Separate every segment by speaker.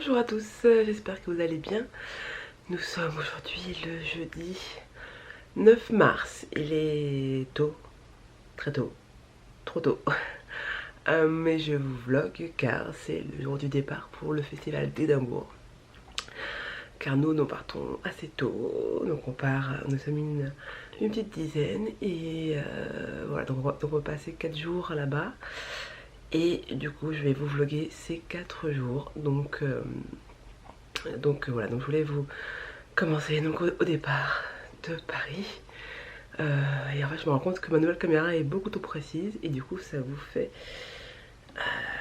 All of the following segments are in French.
Speaker 1: Bonjour à tous, j'espère que vous allez bien. Nous sommes aujourd'hui le jeudi 9 mars. Il est tôt, très tôt, trop tôt. Mais je vous vlog car c'est le jour du départ pour le festival d'Édimbourg. Car nous partons assez tôt, donc on part, nous sommes une petite dizaine et voilà, donc on va passer 4 jours là-bas. Et du coup je vais vous vlogger ces 4 jours, donc voilà, donc je voulais vous commencer donc au départ de Paris. Et en fait je me rends compte que ma nouvelle caméra est beaucoup trop précise et du coup ça vous fait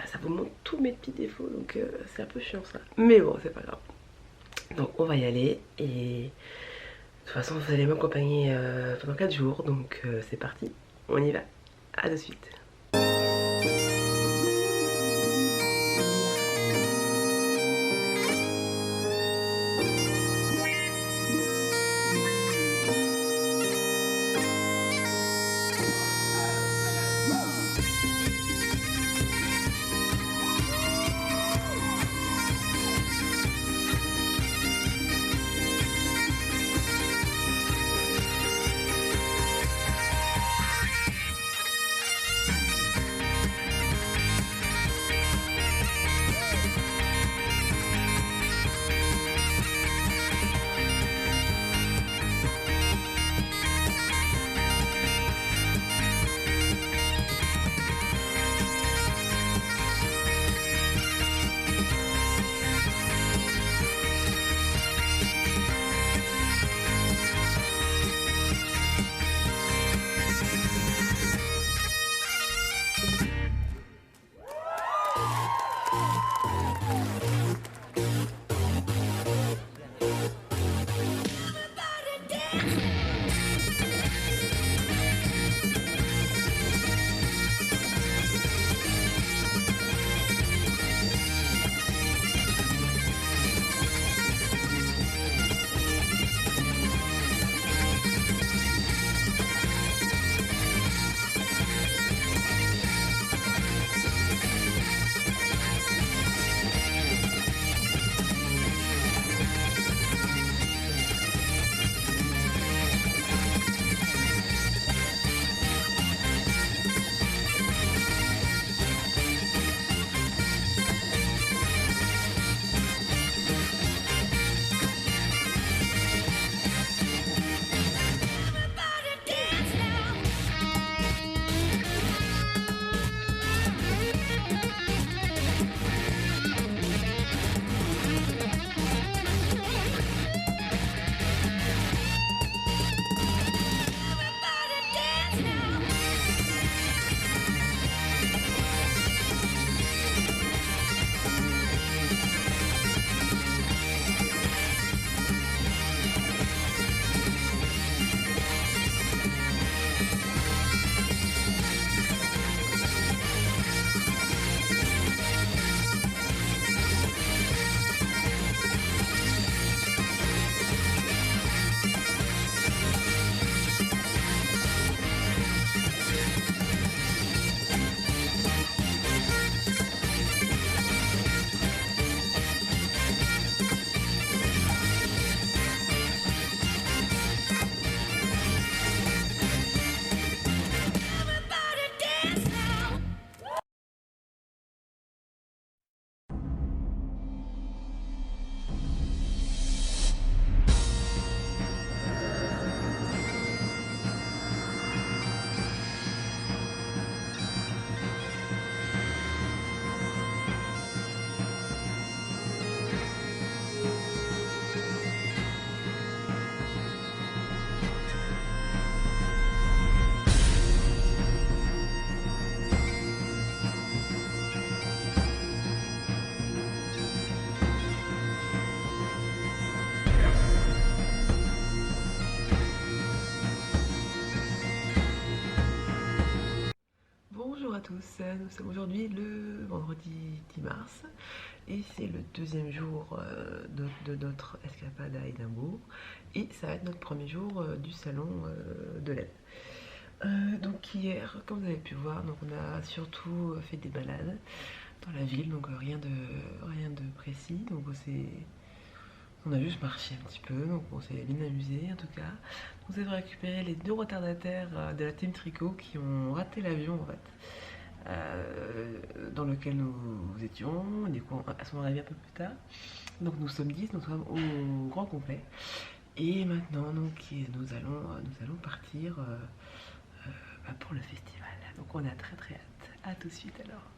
Speaker 1: ça vous montre tous mes petits défauts, donc c'est un peu chiant ça, mais bon c'est pas grave. Donc on va y aller et de toute façon vous allez m'accompagner pendant 4 jours, donc c'est parti, on y va, à de suite. Bonjour à tous, nous sommes aujourd'hui le vendredi 10 mars et c'est le deuxième jour de notre escapade à Édimbourg et ça va être notre premier jour du salon de l'aide. Donc hier, comme vous avez pu voir, donc on a surtout fait des balades. dans la ville, donc rien de précis. Donc on a juste marché un petit peu, donc on s'est bien amusé en tout cas. On s'est récupérer les 2 retardataires de la team tricot qui ont raté l'avion en fait, dans lequel nous étions. Du coup, à ce moment-là, un peu plus tard. Donc nous sommes 10, nous sommes au grand complet. Et maintenant, donc, nous allons partir pour le festival. Donc on a très très hâte. À tout de suite alors.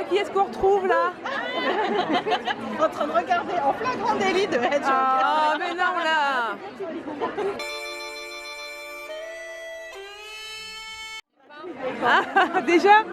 Speaker 2: Qui est-ce qu'on retrouve là?
Speaker 3: En train de regarder en flagrant délit de Hedgehog.
Speaker 2: Ah mais non là. Ah déjà?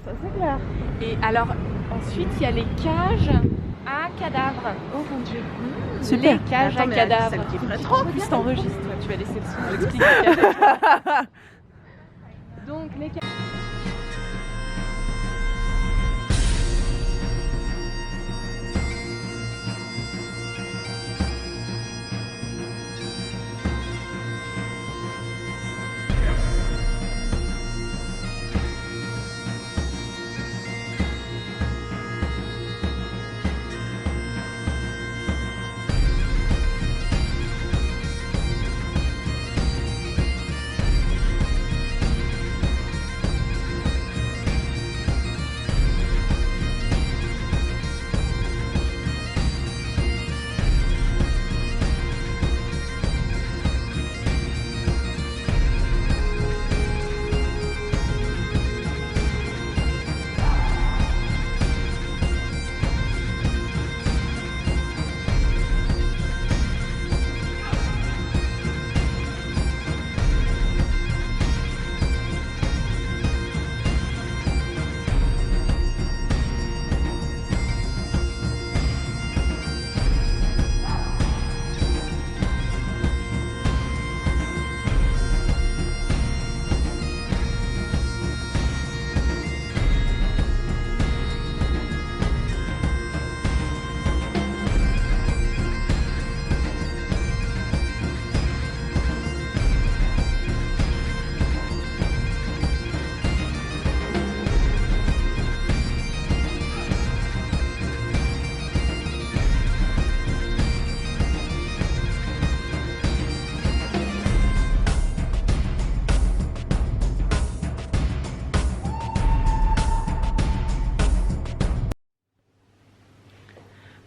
Speaker 3: Ça c'est clair.
Speaker 4: Et alors, ensuite, il y a les cages à cadavres.
Speaker 3: Oh mon dieu.
Speaker 2: Super.
Speaker 4: Les cages à cadavres.
Speaker 3: Celle qui ferait trop
Speaker 4: Plus
Speaker 3: bien.
Speaker 4: t'enregistres, tu vas laisser le son, j'explique les cages. Donc, les cages.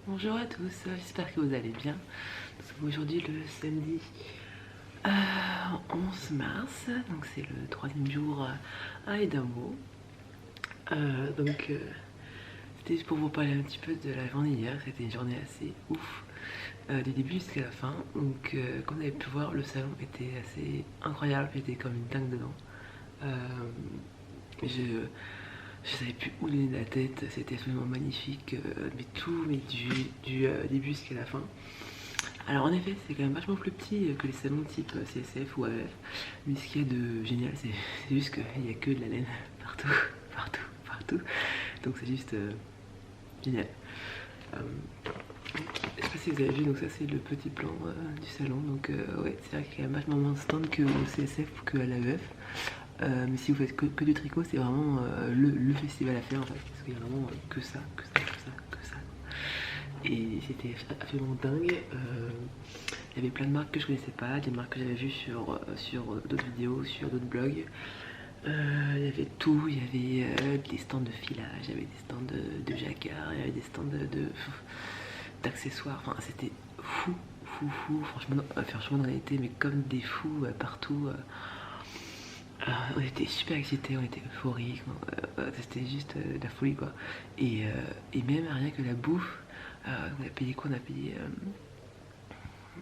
Speaker 1: Bonjour à tous, j'espère que vous allez bien. Nous sommes aujourd'hui le samedi 11 mars, donc c'est le 3e jour à Edamo. C'était juste pour vous parler un petit peu de la journée hier. C'était une journée assez ouf, du début jusqu'à la fin. Donc comme vous avez pu voir, le salon était assez incroyable, j'étais comme une dingue dedans. Je savais plus où donner la tête, c'était absolument magnifique, mais tout, mais du début jusqu'à la fin. Alors en effet, c'est quand même vachement plus petit que les salons type CSF ou AF, mais ce qu'il y a de génial, c'est juste qu'il n'y a que de la laine partout, partout, partout. Donc c'est juste génial. Je sais pas si vous avez vu, donc ça c'est le petit plan du salon. Donc ouais, c'est vrai qu'il y a quand même vachement moins de stand qu'au CSF ou qu'à l'AEF. Mais si vous faites que du tricot, c'est vraiment le festival à faire en fait, parce qu'il y a vraiment que ça, que ça, que ça, que ça. Et c'était absolument dingue. Il y avait plein de marques que je connaissais pas, des marques que j'avais vues sur d'autres vidéos, sur d'autres blogs. Il y avait tout, il y avait des stands de filage, il y avait des stands de jacquard, il y avait des stands d'accessoires, enfin c'était fou, franchement on a été mais comme des fous partout. On était super excités, on était euphoriques, c'était juste de la folie quoi. Et même rien que la bouffe, on a payé quoi? On a payé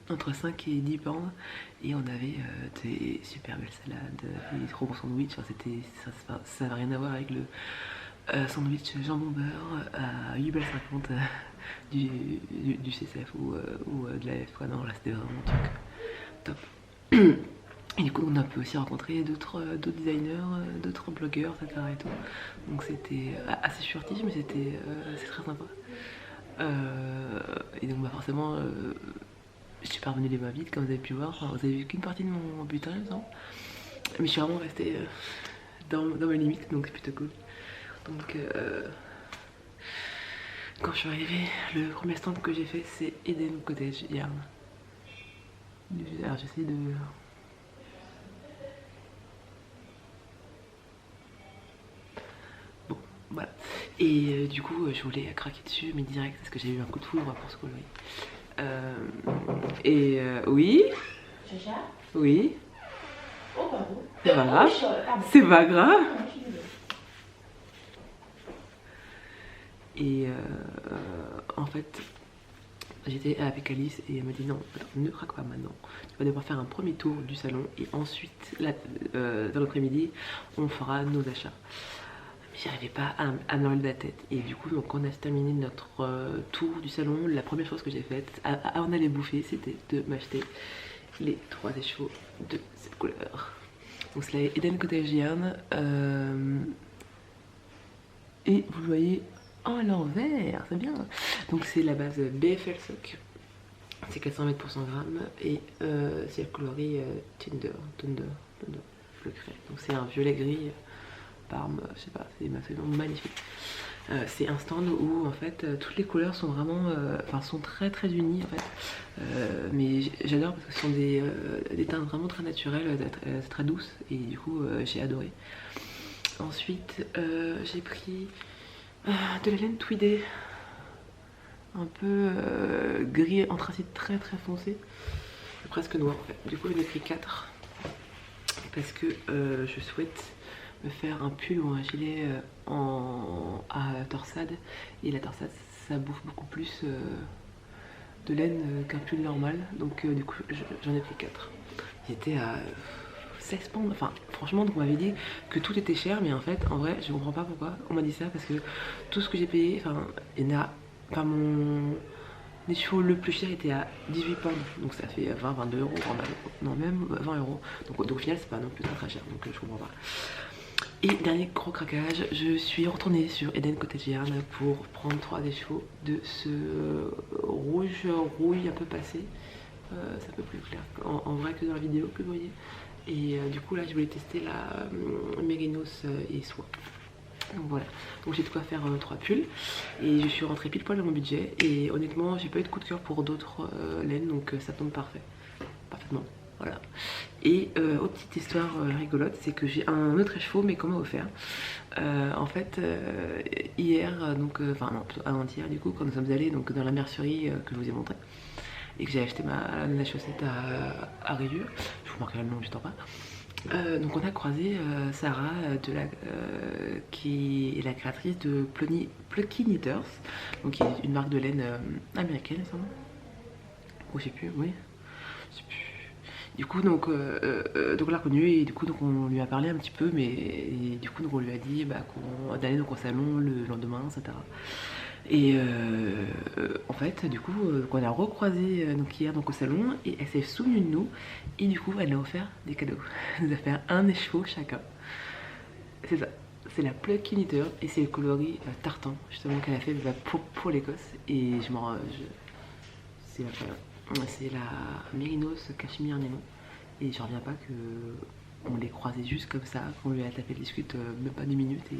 Speaker 1: entre 5 et 10 pounds et on avait des super belles salades, des trop bons sandwichs. Enfin, ça n'a rien à voir avec le sandwich jambon beurre à 8,50 € du CCF ou de la F quoi. Non là c'était vraiment un truc top. Et du coup on a pu aussi rencontrer d'autres designers, d'autres blogueurs, etc. et tout. Donc c'était assez furtif mais c'est très sympa. Et donc bah forcément je suis pas revenue les mains vides comme vous avez pu voir. Enfin, vous avez vu qu'une partie de mon butin il me semble. Mais je suis vraiment restée dans mes limites, donc c'est plutôt cool. Donc quand je suis arrivée, le premier stand que j'ai fait c'est Eden Cottage Yarn. Alors j'essaie de... Bon, voilà. Et du coup je voulais craquer dessus mais direct parce que j'ai eu un coup de foudre pour ce coloris. Oui.
Speaker 5: Chacha.
Speaker 1: Oui.
Speaker 5: Oh pardon.
Speaker 1: C'est pas grave. C'est pas grave. Et en fait, j'étais avec Alice et elle m'a dit non, attends, ne craque pas maintenant. Tu vas devoir faire un premier tour du salon et ensuite, dans l'après-midi, on fera nos achats. J'arrivais pas à me enlever la tête et du coup donc on a terminé notre tour du salon. La première chose que j'ai faite avant d'aller bouffer c'était de m'acheter les 3 écheveaux de cette couleur. Donc c'est la Eden Cottage Yarn et vous le voyez en l'envers, c'est bien. Donc c'est la base BFL Sock, c'est 400 mètres pour 100 grammes et c'est le coloris Thunder bleu craie. Donc c'est un violet gris. Parme, je sais pas, c'est absolument magnifique. C'est un stand où en fait toutes les couleurs sont vraiment, sont très très unies en fait. Mais j'adore parce que ce sont des teintes vraiment très naturelles, très douces et du coup j'ai adoré. Ensuite j'ai pris de la laine tweedée, un peu gris anthracite très très foncé, presque noir en fait. Du coup j'en ai pris 4 parce que je souhaite me faire un pull ou un gilet à torsade et la torsade ça bouffe beaucoup plus de laine qu'un pull normal, donc du coup j'en ai pris 4. J'étais à 16 pounds, enfin franchement donc on m'avait dit que tout était cher mais en fait en vrai je comprends pas pourquoi on m'a dit ça parce que tout ce que j'ai payé, mon écheveau le plus cher était à 18 pounds donc ça fait 20-22 €, non même 20 €, donc au final c'est pas non plus très cher donc je comprends pas. Et dernier gros craquage, je suis retournée sur Eden Cottage Yarn pour prendre 3 écheveaux de ce rouge rouille un peu passé. C'est un peu plus clair en vrai que dans la vidéo que vous voyez. Et du coup là je voulais tester la Mérinos et soie. Donc voilà, donc j'ai de quoi faire 3 pulls et je suis rentrée pile poil dans mon budget et honnêtement j'ai pas eu de coup de cœur pour d'autres laines donc ça tombe parfaitement. Voilà. Et autre petite histoire rigolote, c'est que j'ai un autre écheveau mais qu'on m'a offert. En fait hier, donc enfin non plutôt avant-hier du coup quand nous sommes allés donc dans la mercerie que je vous ai montré et que j'ai acheté la chaussette à rayures, je vous marquerai le nom juste en bas. Donc on a croisé Sarah qui est la créatrice de Plucky Knitters, donc qui est une marque de laine américaine, il me semble. Ou je sais plus, oui. Je sais plus. Du coup donc on l'a reconnue et du coup donc on lui a parlé un petit peu, mais et du coup donc on lui a dit d'aller donc au salon le lendemain, etc. Et en fait du coup on a recroisé donc hier donc au salon et elle s'est souvenue de nous et du coup elle a offert des cadeaux. Elle nous a fait un écheveau chacun. C'est ça, c'est la Plucky Knitter et c'est le coloris tartan justement qu'elle a fait pour l'Écosse et c'est incroyable. C'est la Mérinos Cachemire Nylon et je reviens pas que on l'ait croisée juste comme ça, qu'on lui a tapé le discute même pas 2 minutes et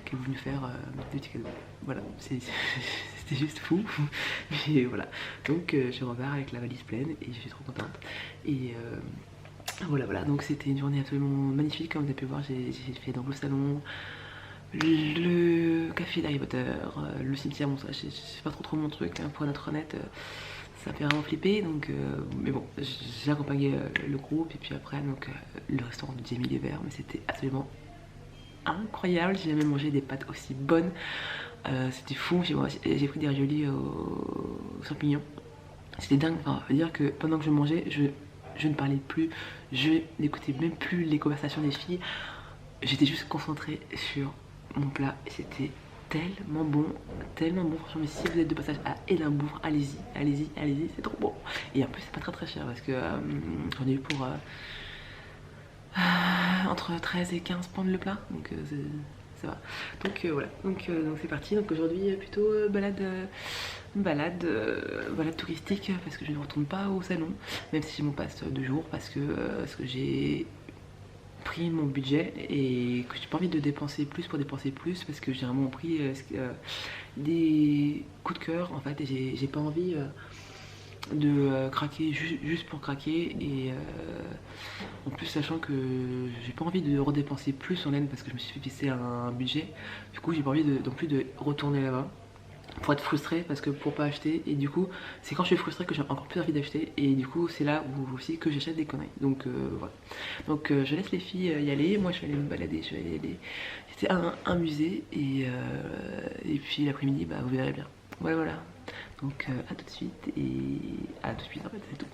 Speaker 1: qu'elle est venue faire des petits cadeaux. Voilà, c'était juste fou. Mais voilà, donc je repars avec la valise pleine et je suis trop contente. Et voilà, donc c'était une journée absolument magnifique comme vous avez pu voir. J'ai fait donc le salon, le café d'Harry Potter, le cimetière, bon ça c'est pas trop mon truc hein, pour être honnête. Ça fait vraiment flipper, donc mais bon, j'ai accompagné le groupe et puis après donc le restaurant de Jamie Lever, mais c'était absolument incroyable. J'ai jamais mangé des pâtes aussi bonnes, c'était fou. J'ai pris des raviolis aux champignons, c'était dingue. Enfin, veut dire que pendant que je mangeais, je ne parlais plus, je n'écoutais même plus les conversations des filles, j'étais juste concentrée sur mon plat et c'était tellement bon, franchement. Mais si vous êtes de passage à Édimbourg, allez-y, c'est trop bon. Et en plus c'est pas très cher parce que j'en ai eu pour entre 13 et 15 pounds le plat, donc ça va. Donc voilà, donc c'est parti. Donc aujourd'hui plutôt balade touristique parce que je ne retourne pas au salon, même si j'ai mon passe 2 jours parce que j'ai pris mon budget et que j'ai pas envie de dépenser plus pour dépenser plus parce que j'ai vraiment pris des coups de cœur en fait et j'ai pas envie de craquer juste pour craquer et en plus sachant que j'ai pas envie de redépenser plus en laine parce que je me suis fait fixer un budget, du coup j'ai pas envie non plus de retourner là-bas pour être frustrée parce que pour pas acheter, et du coup c'est quand je suis frustrée que j'ai encore plus envie d'acheter et du coup c'est là où aussi que j'achète des conneries, donc voilà. Donc je laisse les filles y aller, moi je vais aller me balader, je vais aller c'était un musée et puis l'après-midi bah vous verrez bien. Voilà, donc à tout de suite et à tout de suite en fait c'est tout.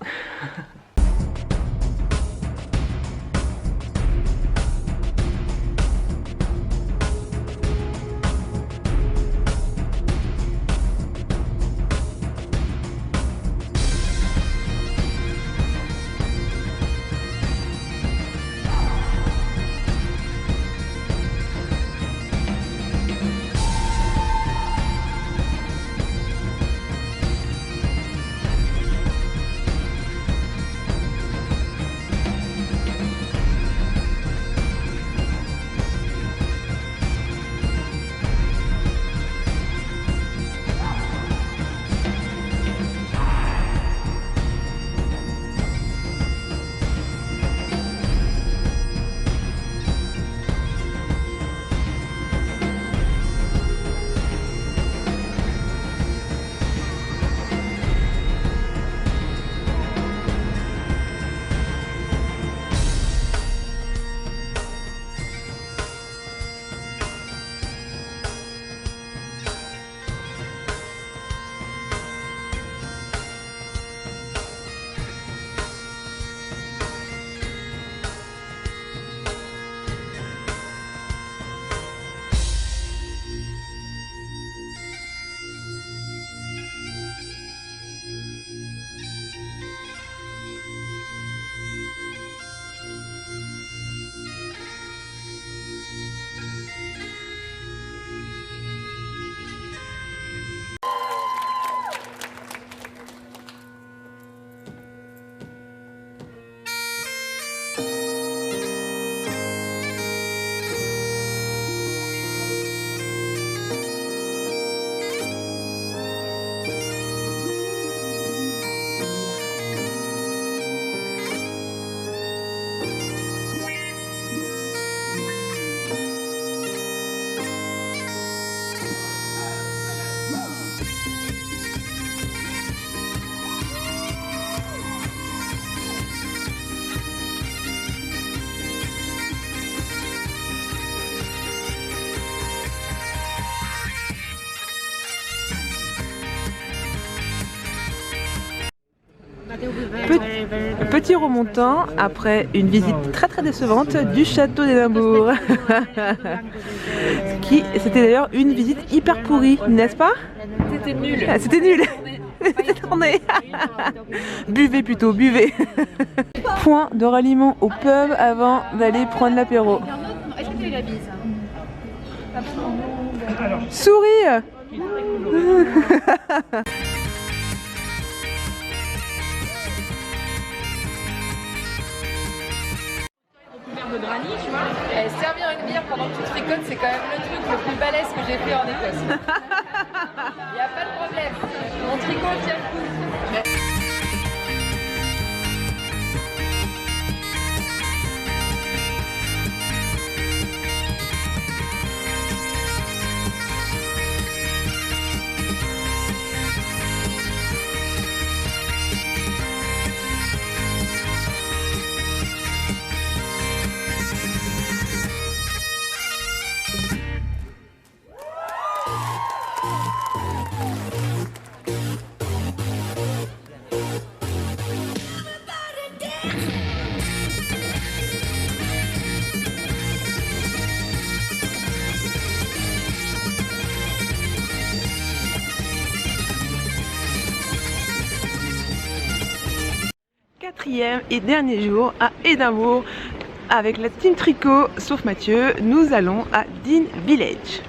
Speaker 2: petit remontant après une visite très décevante du château d'Édimbourg. C'était d'ailleurs une visite hyper pourrie, n'est-ce pas?
Speaker 4: C'était nul.
Speaker 2: Ah, c'était nul. C'était tourné. Buvez plutôt, buvez. Point de ralliement au pub avant d'aller prendre l'apéro.
Speaker 4: Est-ce que tu as eu la bise?
Speaker 2: Souris.
Speaker 4: De granit, tu vois. Et servir une bière pendant que tu tricotes, c'est quand même le truc le plus balèze que j'ai fait en Écosse. Y a pas de problème. Mon tricot tient le coup.
Speaker 2: Quatrième et dernier jour à Édimbourg avec la team tricot, sauf Mathieu, nous allons à Dean Village.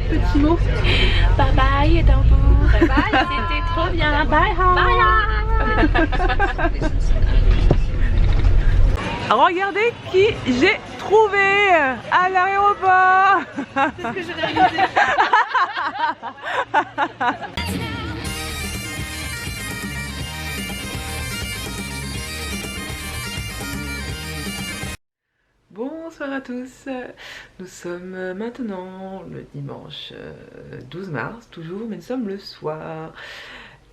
Speaker 5: Petit mot. Bye bye Édimbourg. Bye bye. C'était trop bien. Bye.
Speaker 2: Regardez qui j'ai trouvé à l'aéroport.
Speaker 3: C'est ce que j'ai réalisé.
Speaker 1: Bonsoir à tous, nous sommes maintenant le dimanche 12 mars toujours, mais nous sommes le soir.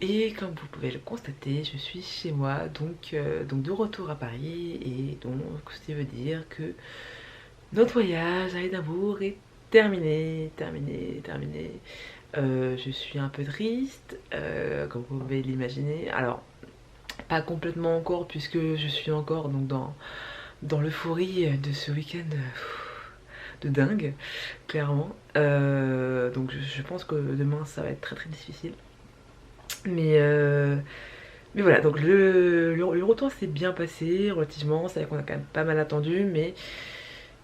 Speaker 1: Et comme vous pouvez le constater, je suis chez moi, donc de retour à Paris, et donc ce qui veut dire que notre voyage à Édimbourg est terminé. Je suis un peu triste, comme vous pouvez l'imaginer. Alors, pas complètement encore, puisque je suis encore donc dans l'euphorie de ce week-end de dingue, clairement. Donc je pense que demain ça va être très difficile. Mais voilà, donc le retour s'est bien passé relativement. C'est vrai qu'on a quand même pas mal attendu, mais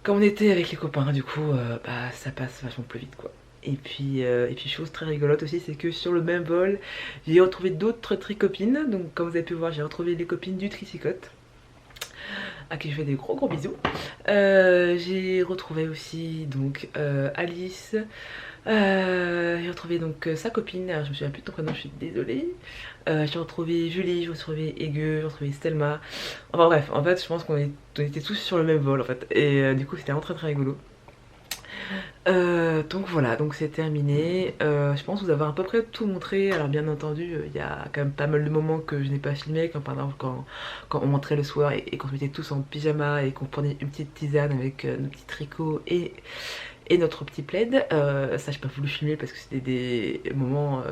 Speaker 1: comme on était avec les copains, du coup, bah, ça passe vachement plus vite, quoi. Et puis chose très rigolote aussi, c'est que sur le même vol, j'ai retrouvé d'autres tricopines. Donc comme vous avez pu voir, j'ai retrouvé les copines du Tricicote, à qui je fais des gros bisous. J'ai retrouvé aussi donc Alice. J'ai retrouvé donc sa copine, alors je me souviens plus de ton prénom, je suis désolée. J'ai retrouvé Julie, j'ai retrouvé Ege, j'ai retrouvé Stelma. Enfin bref, en fait je pense qu'on était tous sur le même vol en fait. Et du coup c'était vraiment très rigolo. Donc voilà, donc c'est terminé. Je pense vous avoir à peu près tout montré. Alors bien entendu, il y a quand même pas mal de moments que je n'ai pas filmé, comme par exemple quand on rentrait le soir et qu'on se mettait tous en pyjama et qu'on prenait une petite tisane avec nos petits tricots et notre petit plaid. Ça j'ai pas voulu filmer parce que c'était des moments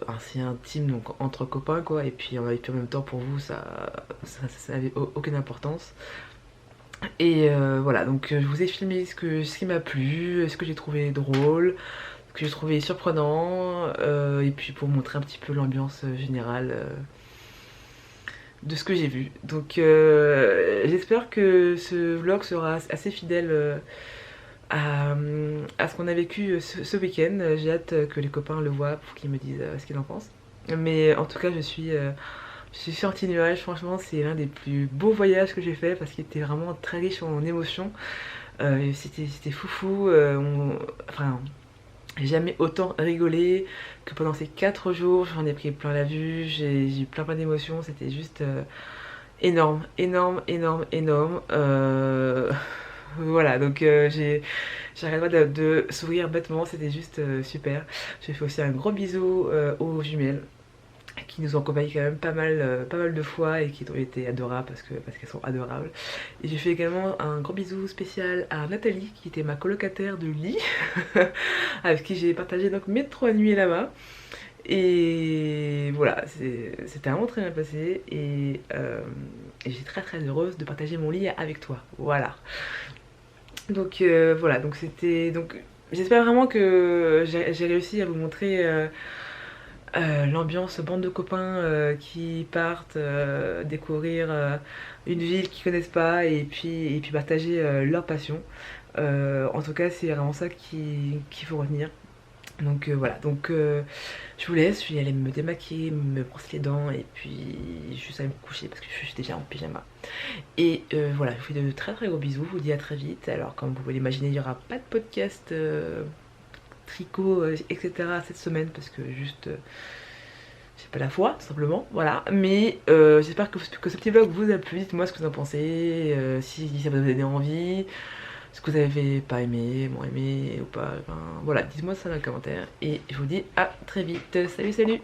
Speaker 1: assez intimes, donc entre copains quoi. Et puis en même temps pour vous ça avait aucune importance. Et voilà, donc je vous ai filmé ce qui m'a plu, ce que j'ai trouvé drôle, ce que j'ai trouvé surprenant, et puis pour montrer un petit peu l'ambiance générale de ce que j'ai vu. Donc j'espère que ce vlog sera assez fidèle
Speaker 2: à ce qu'on a vécu ce week-end. J'ai hâte que les copains le voient pour qu'ils me disent ce qu'ils en pensent. Mais en tout cas je suis sortie de nuage, franchement c'est l'un des plus beaux voyages que j'ai fait parce qu'il était vraiment très riche en émotions. C'était foufou, enfin j'ai jamais autant rigolé que pendant ces 4 jours, j'en ai pris plein la vue, j'ai eu plein d'émotions, c'était juste énorme, énorme, énorme, énorme. Voilà, donc j'arrête pas de sourire bêtement, c'était juste super. J'ai fait aussi un gros bisou aux jumelles qui nous ont accompagnés quand même pas mal de fois et qui ont été adorables parce qu'elles sont adorables. Et j'ai fait également un gros bisou spécial à Nathalie qui était ma colocataire de lit avec qui j'ai partagé donc mes 3 nuits là-bas. Et voilà, c'était vraiment très bien passé et j'étais très heureuse de partager mon lit avec toi. Voilà. Donc voilà, donc c'était. Donc j'espère vraiment que j'ai réussi à vous montrer l'ambiance bande de copains qui partent découvrir une ville qu'ils connaissent pas et puis partager leur passion. En tout cas c'est vraiment ça qu'il faut retenir. Donc voilà, donc je vous laisse, je vais aller me démaquiller, me brosser les dents et puis juste aller me coucher parce que je suis déjà en pyjama. Et voilà, je vous fais de très gros bisous, je vous dis à très vite. Alors comme vous pouvez l'imaginer, il n'y aura pas de podcast tricot, etc. cette semaine parce que juste j'ai pas la foi tout simplement, voilà. Mais j'espère que ce petit vlog vous a plu, dites-moi ce que vous en pensez, si ça vous a donné envie, ce que vous avez pas aimé, moins aimé ou pas, enfin, voilà, dites-moi ça dans les commentaires et je vous dis à très vite, salut.